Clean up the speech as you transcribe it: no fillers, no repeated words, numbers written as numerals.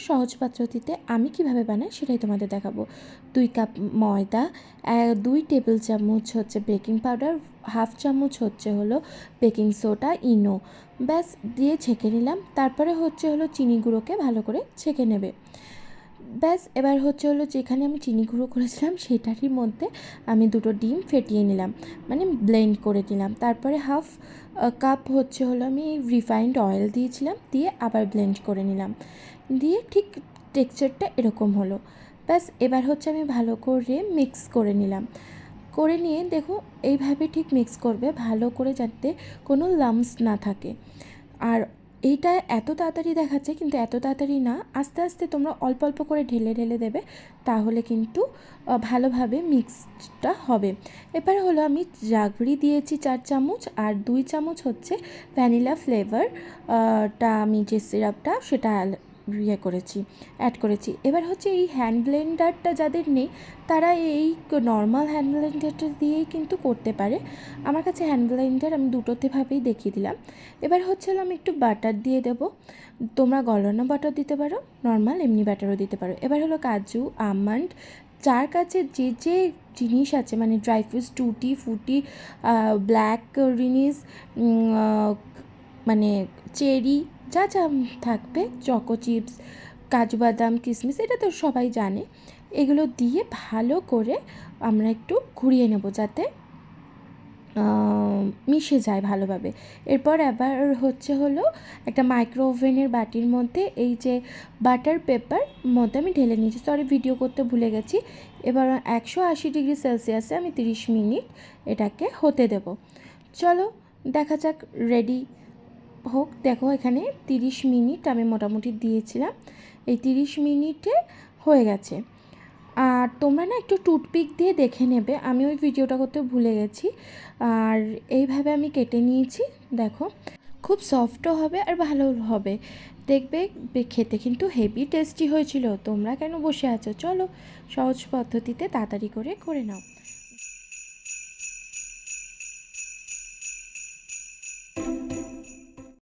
সহজ পদ্ধতিতে আমি কিভাবে বানাই সেটাই তোমাদের দেখাবো। 2 কাপ ময়দা, 2 টেবিল চামচ হচ্ছে বেকিং পাউডার, হাফ চামচ হচ্ছে হলো বেকিং সোডা, ইনো, ব্যাস দিয়ে ছেঁকে নিলাম। তারপরে হচ্ছে হলো চিনি গুঁড়োকে ভালো করে ছেঁকে নেবে। ব্যাস এবার হচ্ছে হলো যেখানে আমি চিনি গুঁড়ো করেছিলাম সেটারই মধ্যে আমি 2টো ডিম ফেটিয়ে নিলাম, মানে ব্লেন্ড করে নিলাম। তারপরে হাফ কাপ হচ্ছে হলো আমি রিফাইন্ড অয়েল দিয়েছিলাম, দিয়ে আবার ব্লেন্ড করে নিলাম, দিয়ে ঠিক টেক্সচারটা এরকম হলো। ব্যাস এবার হচ্ছে আমি ভালো করে মিক্স করে নিলাম। করে নিয়ে দেখো এইভাবে ঠিক মিক্স করবে ভালো করে, যাতে কোনো লাম্পস না থাকে। আর এইটা এত তাড়াতাড়ি দেখাচ্ছে, কিন্তু এত তাড়াতাড়ি না, আস্তে আস্তে তোমরা অল্প অল্প করে ঢেলে ঢেলে দেবে, তাহলে কিন্তু ভালোভাবে মিক্সডটা হবে। এবারে হলো আমি জাগরি দিয়েছি 4 চামচ, আর 2 চামচ হচ্ছে ভ্যানিলা ফ্লেভারটা আমি যে সিরাপটা সেটা অ্যাড করেছি। এবার হচ্ছে এই হ্যান্ড ব্লেন্ডারটা যাদের নেই তারা এই নর্মাল হ্যান্ড ব্লেন্ডারটা দিয়েই কিন্তু করতে পারে। আমার কাছে হ্যান্ড ব্লেন্ডার, আমি দুটোতেভাবেই দেখিয়ে দিলাম। এবার হচ্ছে হলো আমি একটু বাটার দিয়ে দেবো, তোমরা গলানো বাটার দিতে পারো, নর্মাল এমনি বাটারও দিতে পারো। এবার হলো কাজু, আমন্ড, যার কাছে যে যে জিনিস আছে, মানে ড্রাই ফ্রুটস, টুটি ফুটি, ব্ল্যাক রিনিস, মানে চেরি, যা যা থাকবে, চকো চিপস, কাজু বাদাম, কিশমিশ, এটা তো সবাই জানে। এগুলো দিয়ে ভালো করে আমরা একটু ঘুরিয়ে নেব যাতে মিশে যায় ভালোভাবে। এরপর আবার হচ্ছে হলো একটা মাইক্রো ওভেনের বাটির মধ্যে এই যে বাটার পেপার মধ্যে আমি ঢেলে নিয়েছি, সরি ভিডিও করতে ভুলে গেছি। এবার 180 ডিগ্রি সেলসিয়াসে আমি 30 মিনিট এটাকে হতে দেব। চলো দেখা যাক, রেডি হোক। দেখো এখানে 30 মিনিট আমি মোটামুটি দিয়েছিলাম, এই 30 মিনিটে হয়ে গেছে। আর তোমরা না একটু টুথপিক দিয়ে দেখে নেবে, আমি ওই ভিডিওটা করতে ভুলে গেছি। আর এইভাবে আমি কেটে নিয়েছি, দেখো খুব সফটও হবে আর ভালো হবে, দেখবে খেতে কিন্তু হেভি টেস্টি হয়েছিল। তোমরা কেন বসে আছো, চলো সহজ পদ্ধতিতে তাড়াতাড়ি করে নাও।